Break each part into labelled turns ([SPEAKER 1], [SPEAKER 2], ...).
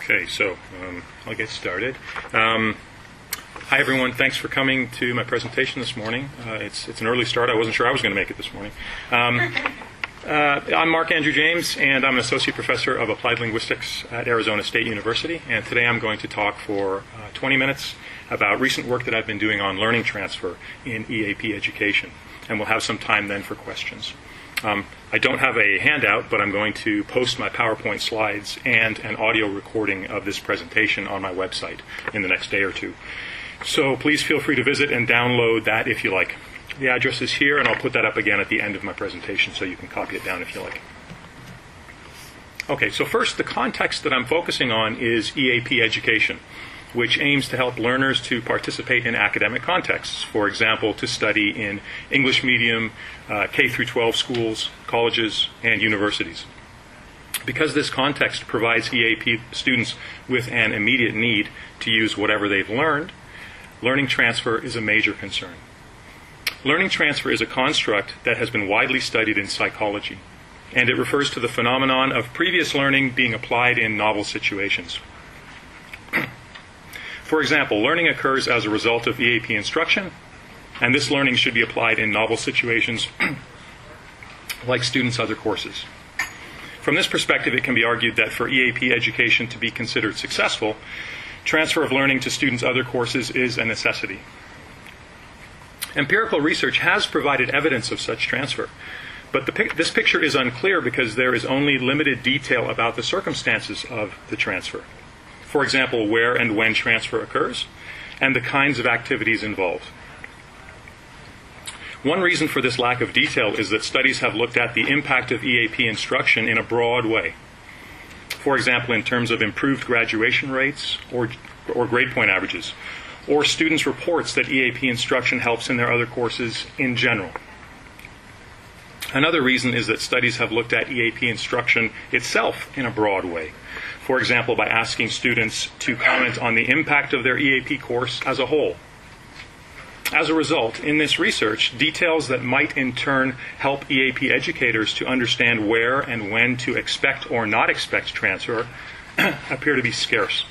[SPEAKER 1] Okay, so I'll get started. Hi, everyone. Thanks for coming to my presentation this morning. It's an early start. I wasn't sure I was going to make it this morning. I'm Mark Andrew James, and I'm an associate professor of applied linguistics at Arizona State University. And today I'm going to talk for 20 minutes about recent work that I've been doing on learning transfer in EAP education. And we'll have some time then for questions. I don't have a handout, but I'm going to post my PowerPoint slides and an audio recording of this presentation on my website in the next day or two. So please feel free to visit and download that if you like. The address is here, and I'll put that up again at the end of my presentation so you can copy it down if you like. Okay, so first, the context that I'm focusing on is EAP education, which aims to help learners to participate in academic contexts. For example, to study in English medium, K through 12 schools, colleges, and universities. Because this context provides EAP students with an immediate need to use whatever they've learned, learning transfer is a major concern. Learning transfer is a construct that has been widely studied in psychology, and it refers to the phenomenon of previous learning being applied in novel situations. For example, learning occurs as a result of EAP instruction, and this learning should be applied in novel situations like students' other courses. From this perspective, it can be argued that for EAP education to be considered successful, transfer of learning to students' other courses is a necessity. Empirical research has provided evidence of such transfer, but this picture is unclear because there is only limited detail about the circumstances of the transfer. For example, where and when transfer occurs, and the kinds of activities involved. One reason for this lack of detail is that studies have looked at the impact of EAP instruction in a broad way. For example, in terms of improved graduation rates or grade point averages, or students' reports that EAP instruction helps in their other courses in general. Another reason is that studies have looked at EAP instruction itself in a broad way. For example, by asking students to comment on the impact of their EAP course as a whole. As a result, in this research, details that might in turn help EAP educators to understand where and when to expect or not expect transfer appear to be scarce.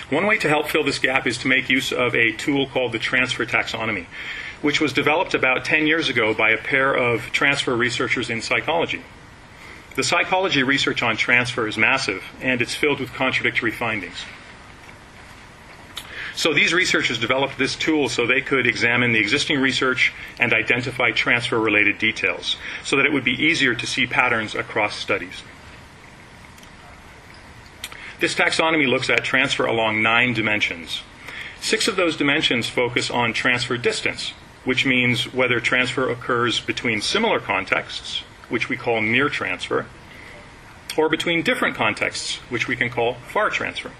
[SPEAKER 1] One way to help fill this gap is to make use of a tool called the transfer taxonomy, which was developed about 10 years ago by a pair of transfer researchers in psychology. The psychology research on transfer is massive, and it's filled with contradictory findings. So these researchers developed this tool so they could examine the existing research and identify transfer-related details, so that it would be easier to see patterns across studies. This taxonomy looks at transfer along 9 dimensions. 6 of those dimensions focus on transfer distance, which means whether transfer occurs between similar contexts, which we call near transfer, or between different contexts, which we can call far transfer.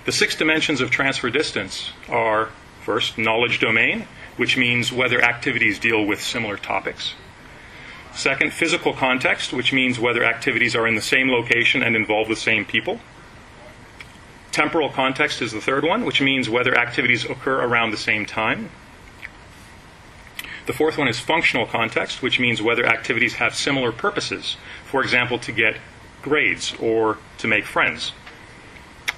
[SPEAKER 1] The 6 dimensions of transfer distance are, first, knowledge domain, which means whether activities deal with similar topics. Second, physical context, which means whether activities are in the same location and involve the same people. Temporal context is the third one, which means whether activities occur around the same time. The fourth one is functional context, which means whether activities have similar purposes, for example, to get grades or to make friends.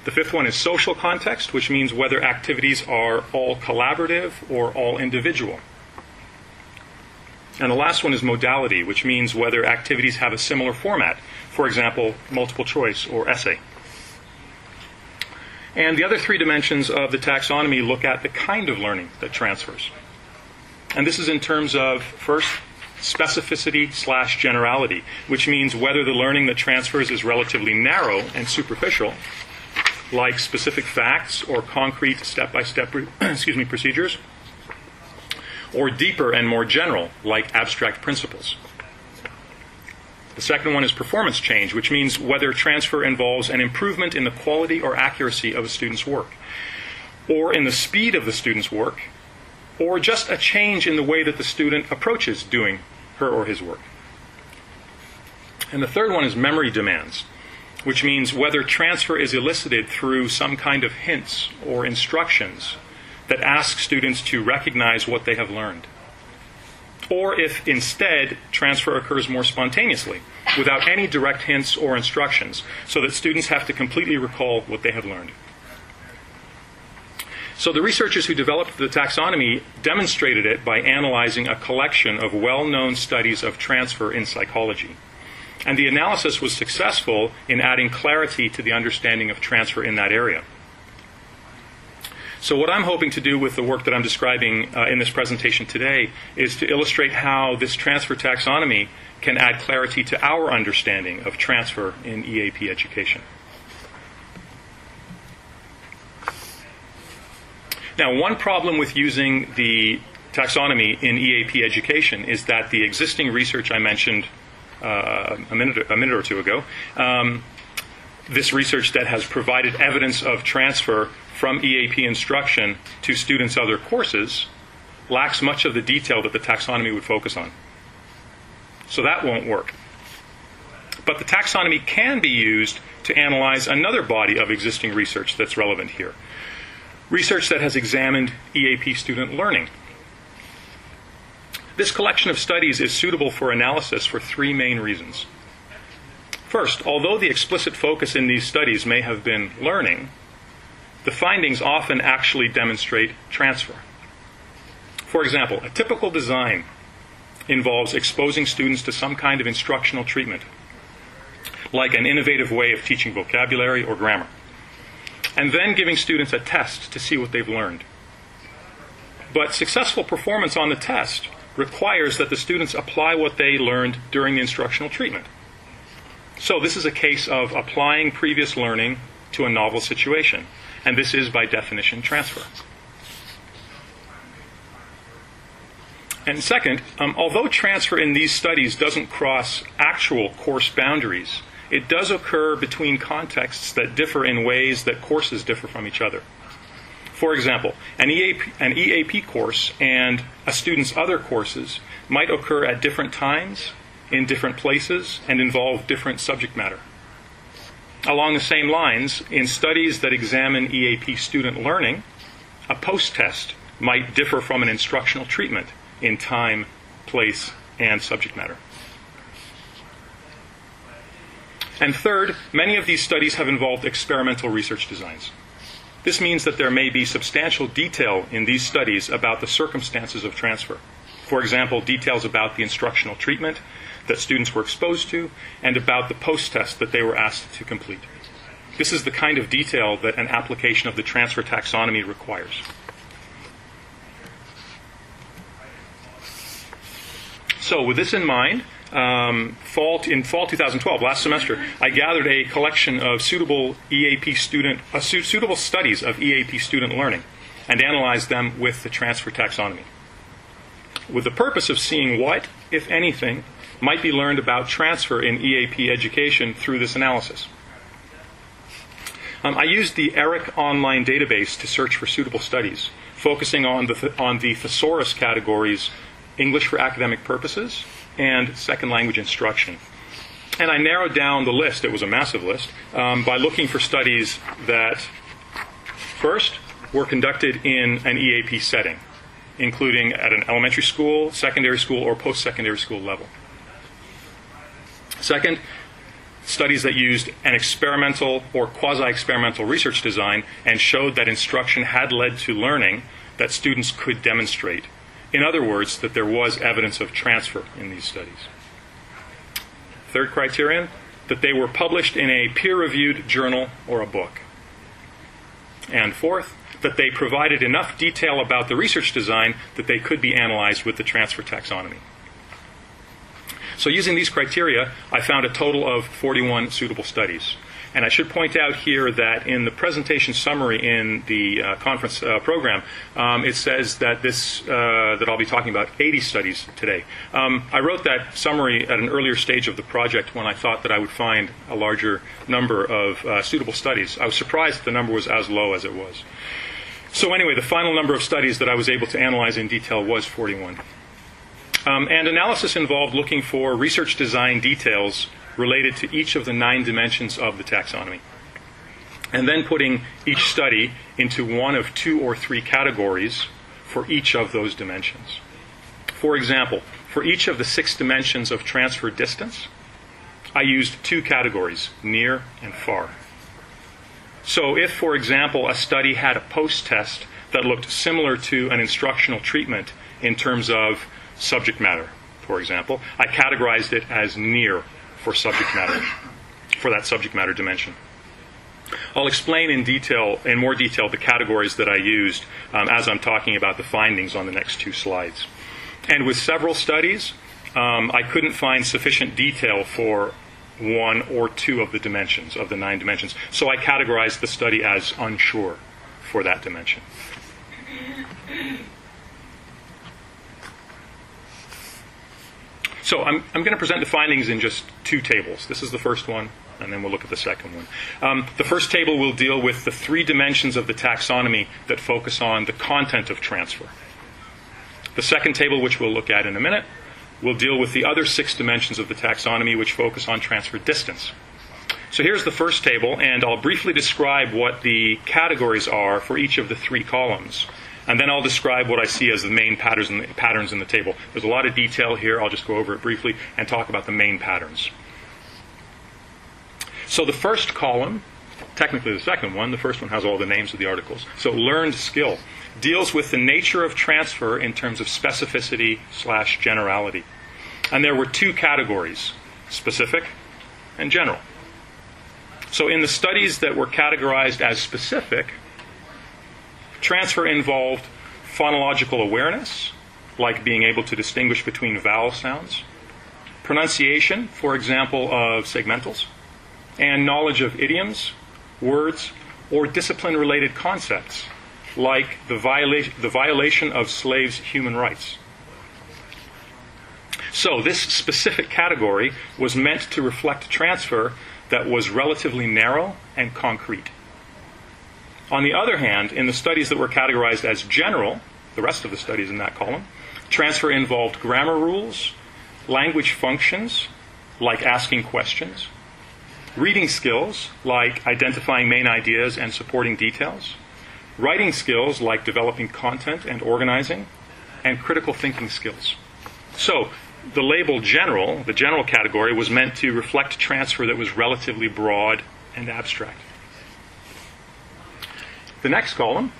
[SPEAKER 1] The fifth one is social context, which means whether activities are all collaborative or all individual. And the last one is modality, which means whether activities have a similar format, for example, multiple choice or essay. And the other 3 dimensions of the taxonomy look at the kind of learning that transfers. And this is in terms of, first, specificity/generality, which means whether the learning that transfers is relatively narrow and superficial, like specific facts or concrete step-by-step procedures, or deeper and more general, like abstract principles. The second one is performance change, which means whether transfer involves an improvement in the quality or accuracy of a student's work, or in the speed of the student's work, or just a change in the way that the student approaches doing her or his work. And the third one is memory demands, which means whether transfer is elicited through some kind of hints or instructions that ask students to recognize what they have learned. or if instead transfer occurs more spontaneously, without any direct hints or instructions, so that students have to completely recall what they have learned. So the researchers who developed the taxonomy demonstrated it by analyzing a collection of well-known studies of transfer in psychology. And the analysis was successful in adding clarity to the understanding of transfer in that area. So what I'm hoping to do with the work that I'm describing in this presentation today is to illustrate how this transfer taxonomy can add clarity to our understanding of transfer in EAP education. Now, one problem with using the taxonomy in EAP education is that the existing research I mentioned a minute or two ago, this research that has provided evidence of transfer from EAP instruction to students' other courses, lacks much of the detail that the taxonomy would focus on. So that won't work. But the taxonomy can be used to analyze another body of existing research that's relevant here. Research that has examined EAP student learning. This collection of studies is suitable for analysis for three main reasons. First, although the explicit focus in these studies may have been learning, the findings often actually demonstrate transfer. For example, a typical design involves exposing students to some kind of instructional treatment, like an innovative way of teaching vocabulary or grammar, and then giving students a test to see what they've learned. But successful performance on the test requires that the students apply what they learned during the instructional treatment. So this is a case of applying previous learning to a novel situation, and this is, by definition, transfer. And second, although transfer in these studies doesn't cross actual course boundaries, it does occur between contexts that differ in ways that courses differ from each other. For example, an EAP course and a student's other courses might occur at different times, in different places, and involve different subject matter. Along the same lines, in studies that examine EAP student learning, a post-test might differ from an instructional treatment in time, place, and subject matter. And third, many of these studies have involved experimental research designs. This means that there may be substantial detail in these studies about the circumstances of transfer. For example, details about the instructional treatment that students were exposed to and about the post-test that they were asked to complete. This is the kind of detail that an application of the transfer taxonomy requires. So with this in mind, in fall 2012, last semester, I gathered a collection of suitable suitable studies of EAP student learning and analyzed them with the transfer taxonomy, with the purpose of seeing what, if anything, might be learned about transfer in EAP education through this analysis. I used the ERIC online database to search for suitable studies, focusing on the thesaurus categories English for academic purposes and second language instruction. And I narrowed down the list, it was a massive list, by looking for studies that, first, were conducted in an EAP setting, including at an elementary school, secondary school, or post-secondary school level. Second, studies that used an experimental or quasi-experimental research design and showed that instruction had led to learning that students could demonstrate. In other words, that there was evidence of transfer in these studies. Third criterion, that they were published in a peer-reviewed journal or a book. And fourth, that they provided enough detail about the research design that they could be analyzed with the transfer taxonomy. So using these criteria, I found a total of 41 suitable studies. And I should point out here that in the presentation summary in the conference program, it says that that I'll be talking about 80 studies today. I wrote that summary at an earlier stage of the project when I thought that I would find a larger number of suitable studies. I was surprised that the number was as low as it was. So anyway, the final number of studies that I was able to analyze in detail was 41. And analysis involved looking for research design details related to each of the 9 dimensions of the taxonomy, and then putting each study into one of 2 or 3 categories for each of those dimensions. For example, for each of the 6 dimensions of transfer distance, I used 2 categories, near and far. So if, for example, a study had a post-test that looked similar to an instructional treatment in terms of subject matter, for example, I categorized it as near for subject matter, for that subject matter dimension. I'll explain in more detail the categories that I used as I'm talking about the findings on the next 2 slides. And with several studies, I couldn't find sufficient detail for 1 or 2 of the dimensions, of the 9 dimensions. So I categorized the study as unsure for that dimension. So I'm going to present the findings in just 2 tables. This is the first one, and then we'll look at the second one. The first table will deal with the 3 dimensions of the taxonomy that focus on the content of transfer. The second table, which we'll look at in a minute, will deal with the other 6 dimensions of the taxonomy, which focus on transfer distance. So here's the first table, and I'll briefly describe what the categories are for each of the 3 columns. And then I'll describe what I see as the main patterns in the table. There's a lot of detail here. I'll just go over it briefly and talk about the main patterns. So the first column, technically the second one, the first one has all the names of the articles. So learned skill deals with the nature of transfer in terms of specificity/generality. And there were 2 categories, specific and general. So in the studies that were categorized as specific, transfer involved phonological awareness, like being able to distinguish between vowel sounds, pronunciation, for example, of segmentals, and knowledge of idioms, words, or discipline-related concepts, like the violation of slaves' human rights. So this specific category was meant to reflect transfer that was relatively narrow and concrete. On the other hand, in the studies that were categorized as general, the rest of the studies in that column, transfer involved grammar rules, language functions, like asking questions, reading skills, like identifying main ideas and supporting details, writing skills, like developing content and organizing, and critical thinking skills. So, the label general, the general category, was meant to reflect transfer that was relatively broad and abstract. The next column,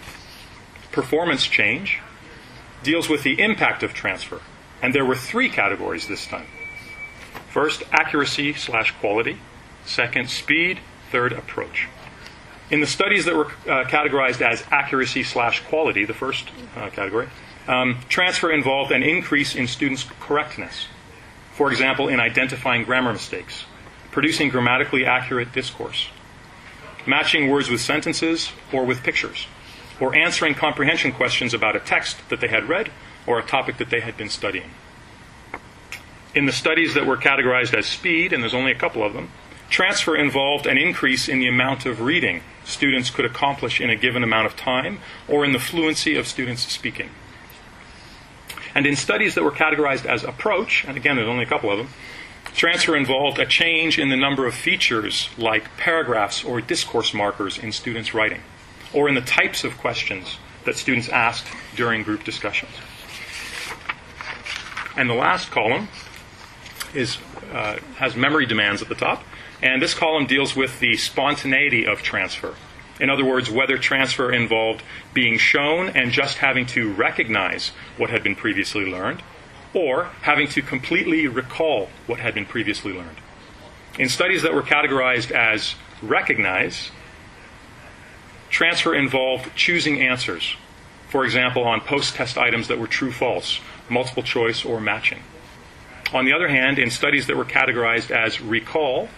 [SPEAKER 1] performance change, deals with the impact of transfer. And there were 3 categories this time. First, accuracy/quality. Second, speed. Third, approach. In the studies that were categorized as accuracy/quality, the first category, transfer involved an increase in students' correctness. For example, in identifying grammar mistakes, producing grammatically accurate discourse, matching words with sentences or with pictures, or answering comprehension questions about a text that they had read or a topic that they had been studying. In the studies that were categorized as speed, and there's only a couple of them, transfer involved an increase in the amount of reading students could accomplish in a given amount of time, or in the fluency of students speaking. And in studies that were categorized as approach, and again, there's only a couple of them, transfer involved a change in the number of features like paragraphs or discourse markers in students' writing, or in the types of questions that students asked during group discussions. And the last column has memory demands at the top, and this column deals with the spontaneity of transfer. In other words, whether transfer involved being shown and just having to recognize what had been previously learned, or having to completely recall what had been previously learned. In studies that were categorized as recognize, transfer involved choosing answers, for example, on post-test items that were true-false, multiple choice, or matching. On the other hand, in studies that were categorized as recall,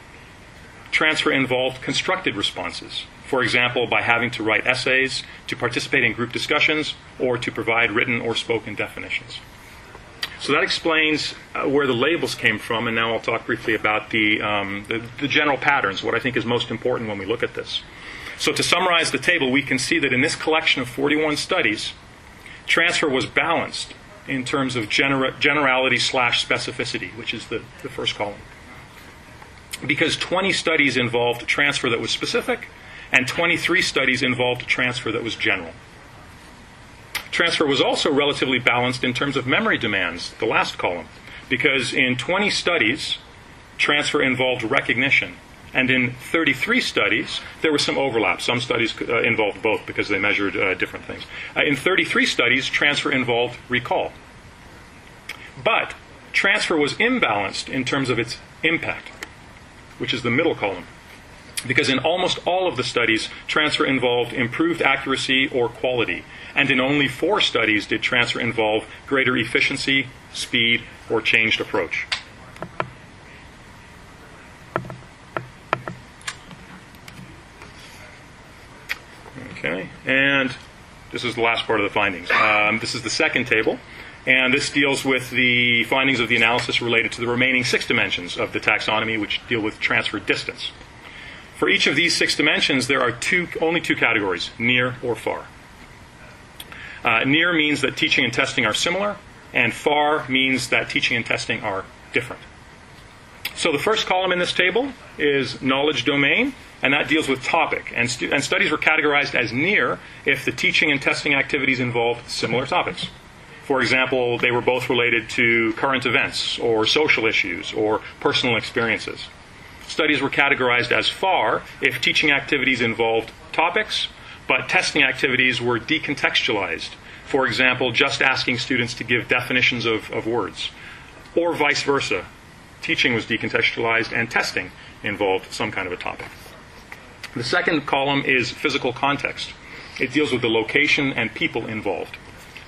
[SPEAKER 1] transfer involved constructed responses, for example, by having to write essays, to participate in group discussions, or to provide written or spoken definitions. So that explains where the labels came from, and now I'll talk briefly about the general patterns, what I think is most important when we look at this. So to summarize the table, we can see that in this collection of 41 studies, transfer was balanced in terms of generality/specificity, which is the first column. Because 20 studies involved transfer that was specific, and 23 studies involved transfer that was general. Transfer was also relatively balanced in terms of memory demands, the last column, because in 20 studies, transfer involved recognition. And in 33 studies, there was some overlap. Some studies involved both because they measured different things. In 33 studies, transfer involved recall. But transfer was imbalanced in terms of its impact, which is the middle column. Because in almost all of the studies, transfer involved improved accuracy or quality. And in only 4 studies did transfer involve greater efficiency, speed, or changed approach. Okay, and this is the last part of the findings. This is the second table, and this deals with the findings of the analysis related to the remaining 6 dimensions of the taxonomy, which deal with transfer distance. For each of these 6 dimensions, there are only 2 categories, near or far. Near means that teaching and testing are similar, and far means that teaching and testing are different. So the first column in this table is knowledge domain, and that deals with topic. And studies were categorized as near if the teaching and testing activities involved similar topics. For example, they were both related to current events, or social issues, or personal experiences. Studies were categorized as far if teaching activities involved topics, but testing activities were decontextualized. For example, just asking students to give definitions of words, or vice versa. Teaching was decontextualized and testing involved some kind of a topic. The second column is physical context. It deals with the location and people involved.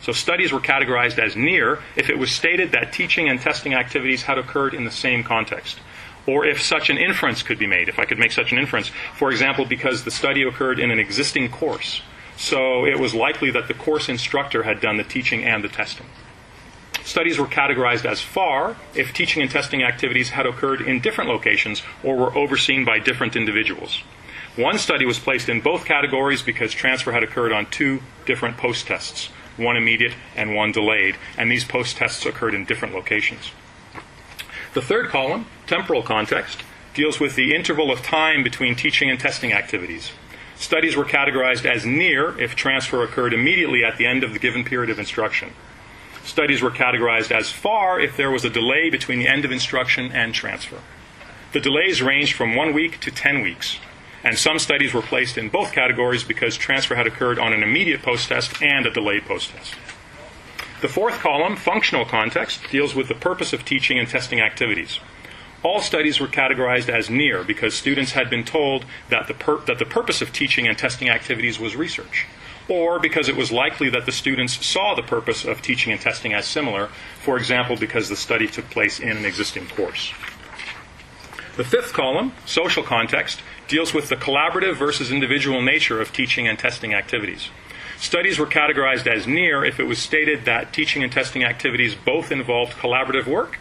[SPEAKER 1] So studies were categorized as near if it was stated that teaching and testing activities had occurred in the same context, or if such an inference could be made, if I could make such an inference. For example, because the study occurred in an existing course, so it was likely that the course instructor had done the teaching and the testing. Studies were categorized as far if teaching and testing activities had occurred in different locations or were overseen by different individuals. One study was placed in both categories because transfer had occurred on 2 different post-tests, one immediate and one delayed, and these post-tests occurred in different locations. The third column, temporal context, deals with the interval of time between teaching and testing activities. Studies were categorized as near if transfer occurred immediately at the end of the given period of instruction. Studies were categorized as far if there was a delay between the end of instruction and transfer. The delays ranged from 1 week to 10 weeks, and some studies were placed in both categories because transfer had occurred on an immediate post-test and a delayed post-test. The fourth column, functional context, deals with the purpose of teaching and testing activities. All studies were categorized as near because students had been told that the purpose of teaching and testing activities was research, or because it was likely that the students saw the purpose of teaching and testing as similar, for example, because the study took place in an existing course. The fifth column, social context, deals with the collaborative versus individual nature of teaching and testing activities. Studies were categorized as near if it was stated that teaching and testing activities both involved collaborative work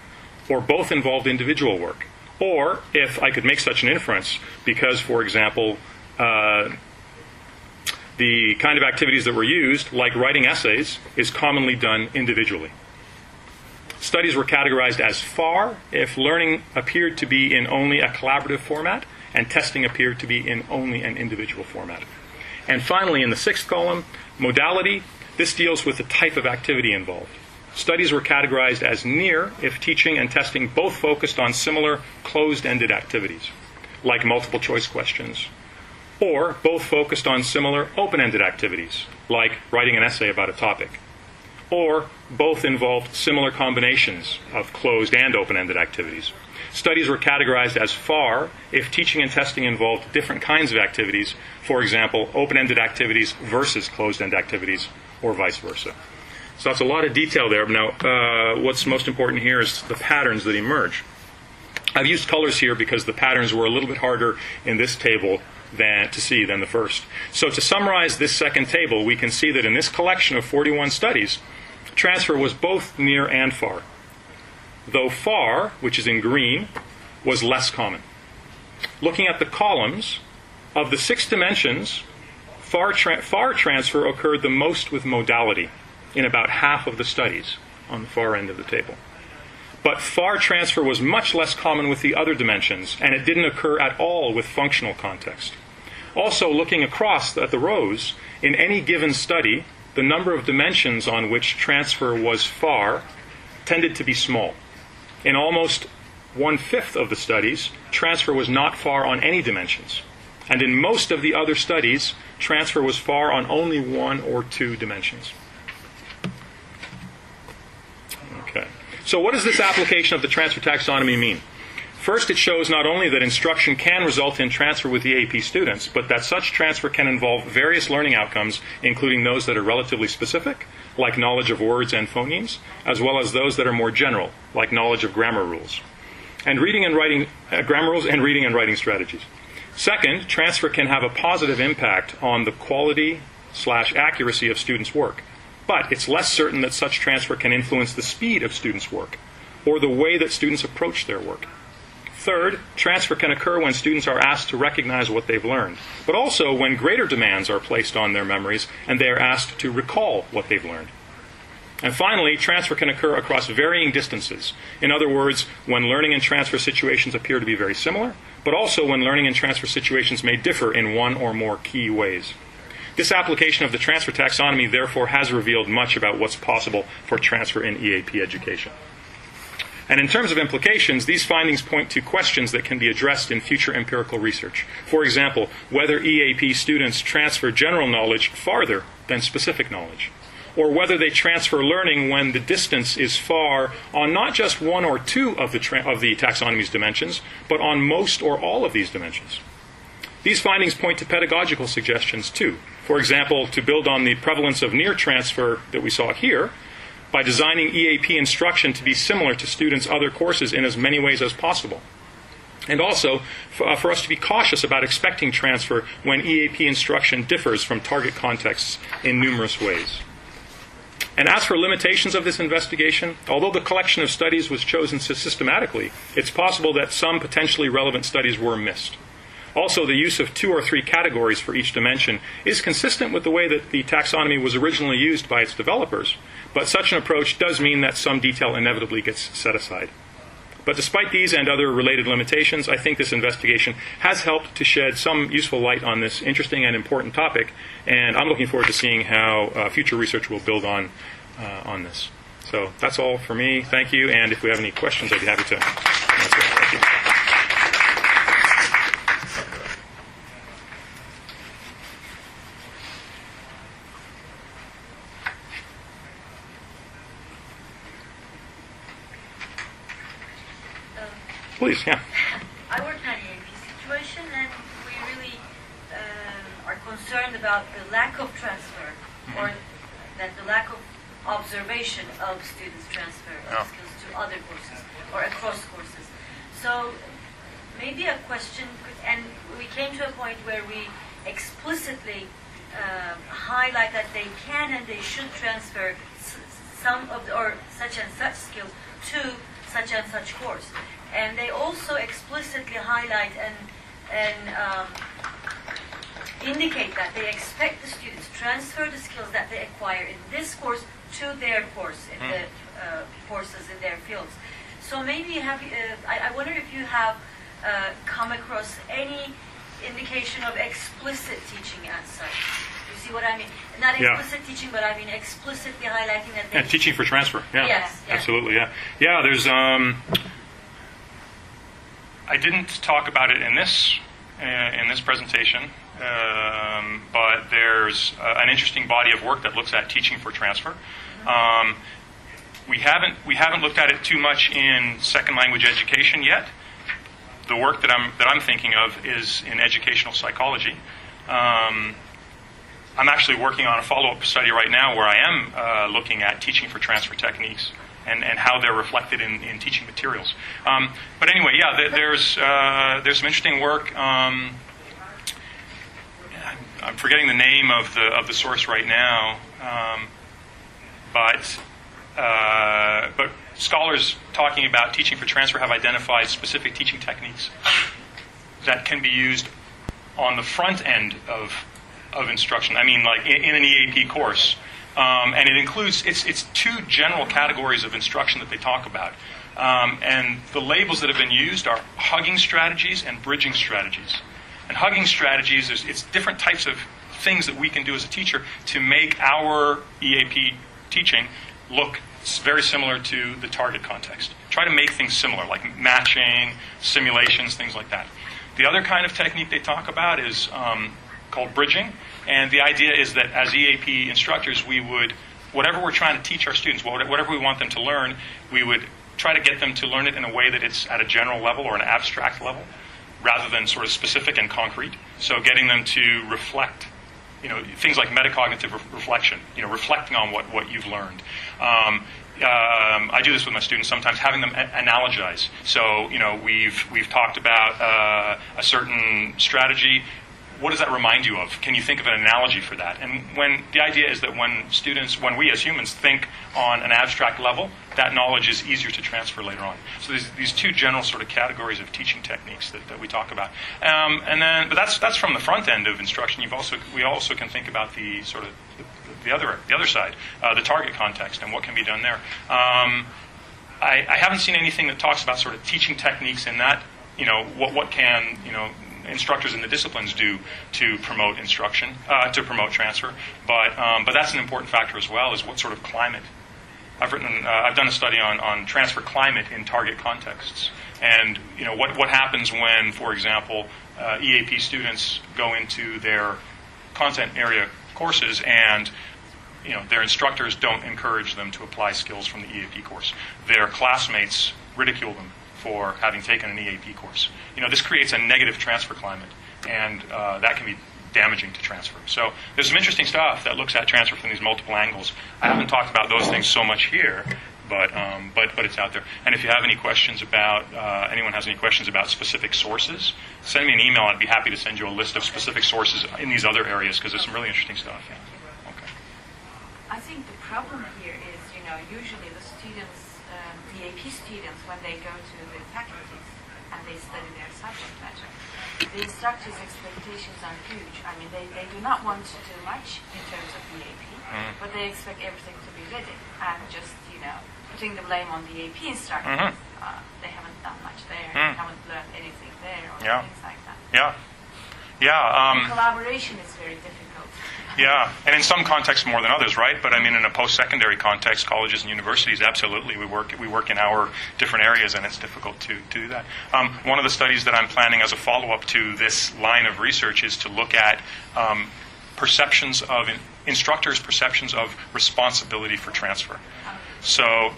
[SPEAKER 1] or both involved individual work, or if I could make such an inference because, for example, the kind of activities that were used, like writing essays, is commonly done individually. Studies were categorized as far if learning appeared to be in only a collaborative format and testing appeared to be in only an individual format. And finally, in the sixth column, modality, this deals with the type of activity involved. Studies were categorized as near if teaching and testing both focused on similar closed-ended activities, like multiple choice questions, or both focused on similar open-ended activities, like writing an essay about a topic, or both involved similar combinations of closed and open-ended activities. Studies were categorized as far if teaching and testing involved different kinds of activities, for example, open-ended activities versus closed-end activities, or vice versa. So that's a lot of detail there. Now, what's most important here is the patterns that emerge. I've used colors here because the patterns were a little bit harder in this table to see than the first. So to summarize this second table, we can see that in this collection of 41 studies, transfer was both near and far. Though far, which is in green, was less common. Looking at the columns, of the 6 dimensions, far transfer occurred the most with modality in about half of the studies on the far end of the table. But far transfer was much less common with the other dimensions, and it didn't occur at all with functional context. Also, looking across at the rows, in any given study, the number of dimensions on which transfer was far tended to be small. In almost 1/5 of the studies, transfer was not far on any dimensions. And in most of the other studies, transfer was far on only 1 or 2 dimensions. Okay. So what does this application of the transfer taxonomy mean? First, it shows not only that instruction can result in transfer with EAP students, but that such transfer can involve various learning outcomes, including those that are relatively specific, like knowledge of words and phonemes, as well as those that are more general, like knowledge of grammar rules, and reading and writing grammar rules and reading and writing strategies. Second, transfer can have a positive impact on the quality/accuracy of students' work, but it's less certain that such transfer can influence the speed of students' work or the way that students approach their work. Third, transfer can occur when students are asked to recognize what they've learned, but also when greater demands are placed on their memories and they are asked to recall what they've learned. And finally, transfer can occur across varying distances. In other words, when learning and transfer situations appear to be very similar, but also when learning and transfer situations may differ in one or more key ways. This application of the transfer taxonomy, therefore, has revealed much about what's possible for transfer in EAP education. And in terms of implications, these findings point to questions that can be addressed in future empirical research. For example, whether EAP students transfer general knowledge farther than specific knowledge, or whether they transfer learning when the distance is far on not just 1 or 2 of the taxonomy's dimensions, but on most or all of these dimensions. These findings point to pedagogical suggestions too. For example, to build on the prevalence of near transfer that we saw here, by designing EAP instruction to be similar to students' other courses in as many ways as possible. And also, for us to be cautious about expecting transfer when EAP instruction differs from target contexts in numerous ways. And as for limitations of this investigation, although the collection of studies was chosen systematically, it's possible that some potentially relevant studies were missed. Also, the use of 2 or 3 categories for each dimension is consistent with the way that the taxonomy was originally used by its developers, but such an approach does mean that some detail inevitably gets set aside. But despite these and other related limitations, I think this investigation has helped to shed some useful light on this interesting and important topic, and I'm looking forward to seeing how future research will build on this. So that's all for me. Thank you, and if we have any questions, I'd be happy to answer. Thank you. Please, yeah.
[SPEAKER 2] I work in an EAP situation, and we really are concerned about the lack of transfer, or that the lack of observation of students' transfer of skills to other courses or across courses. So maybe a question, and we came to a point where we explicitly highlight that they can and they should transfer some of or such and such skills to such and such course. And they also explicitly highlight and indicate that they expect the students to transfer the skills that they acquire in this course to their course, in the courses in their fields. So maybe I wonder if you have come across any indication of explicit teaching as such. You see what I mean? Not explicit teaching, but I mean explicitly highlighting that they...
[SPEAKER 1] teaching for transfer. Yeah,
[SPEAKER 2] yes,
[SPEAKER 1] absolutely, yeah. Yeah, there's... I didn't talk about it in this presentation, but there's an interesting body of work that looks at teaching for transfer. We haven't looked at it too much in second language education yet. The work that I'm thinking of is in educational psychology. I'm actually working on a follow-up study right now where I am looking at teaching for transfer techniques and how they're reflected in teaching materials. But anyway, yeah, there's some interesting work. I'm forgetting the name of the source right now, but scholars talking about teaching for transfer have identified specific teaching techniques that can be used on the front end of instruction. I mean, like in an EAP course. And it includes, it's 2 general categories of instruction that they talk about. And the labels that have been used are hugging strategies and bridging strategies. And hugging strategies, it's different types of things that we can do as a teacher to make our EAP teaching look very similar to the target context. Try to make things similar, like matching, simulations, things like that. The other kind of technique they talk about is called bridging. And the idea is that as EAP instructors, we would, whatever we're trying to teach our students, whatever we want them to learn, we would try to get them to learn it in a way that it's at a general level or an abstract level, rather than sort of specific and concrete. So getting them to reflect, things like metacognitive reflection, reflecting on what you've learned. I do this with my students sometimes, having them analogize. So, we've talked about a certain strategy. What does that remind you of? Can you think of an analogy for that? And the idea is that when we as humans think on an abstract level, that knowledge is easier to transfer later on. So there's these two general sort of categories of teaching techniques that we talk about. But that's from the front end of instruction. We also can think about the sort of the other side, the target context, and what can be done there. I haven't seen anything that talks about sort of teaching techniques in that. What can instructors in the disciplines do to promote instruction, to promote transfer. But that's an important factor as well, is what sort of climate. I've done a study on transfer climate in target contexts, and what happens when, for example, EAP students go into their content area courses and their instructors don't encourage them to apply skills from the EAP course. Their classmates ridicule them for having taken an EAP course. This creates a negative transfer climate, and that can be damaging to transfer. So there's some interesting stuff that looks at transfer from these multiple angles. I haven't talked about those things so much here, but it's out there. And if you have any questions about, anyone has any questions about specific sources, send me an email. I'd be happy to send you a list of specific sources in these other areas, because there's some really interesting stuff. Yeah. Okay.
[SPEAKER 3] I think the problem here is, usually the students, the AP students, when they go to the faculties and they study their subject matter, the instructors' expectations are huge. I mean, they do not want to do much in terms of the AP, but they expect everything to be ready, and just, putting the blame on the AP instructors. They haven't done much there, they haven't learned anything there, or things like that.
[SPEAKER 1] Yeah.
[SPEAKER 3] Collaboration is very difficult.
[SPEAKER 1] Yeah, and in some contexts more than others, right? But I mean, in a post-secondary context, colleges and universities, absolutely, we work in our different areas, and it's difficult to do that. One of the studies that I'm planning as a follow-up to this line of research is to look at perceptions of instructors' perceptions of responsibility for transfer. So,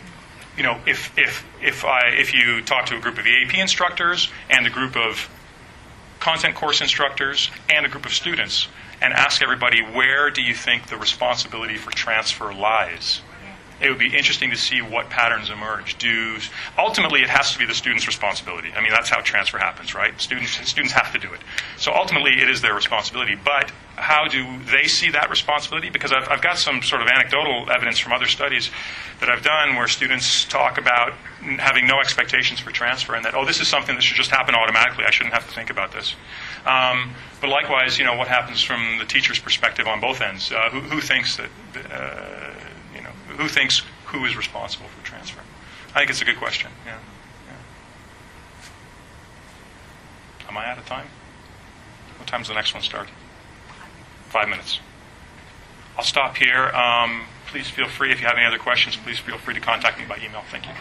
[SPEAKER 1] if you talk to a group of EAP instructors and a group of content course instructors and a group of students, and ask everybody, where do you think the responsibility for transfer lies? It would be interesting to see what patterns emerge. Ultimately, it has to be the student's responsibility. I mean, that's how transfer happens, right? Students have to do it. So ultimately, it is their responsibility. But how do they see that responsibility? Because I've got some sort of anecdotal evidence from other studies that I've done where students talk about having no expectations for transfer, and that, this is something that should just happen automatically. I shouldn't have to think about this. But likewise, what happens from the teacher's perspective on both ends? Who thinks that? Who thinks who is responsible for transfer? I think it's a good question. Yeah. Am I out of time? What time does the next one start? 5 minutes. I'll stop here. Please feel free, if you have any other questions, please feel free to contact me by email. Thank you.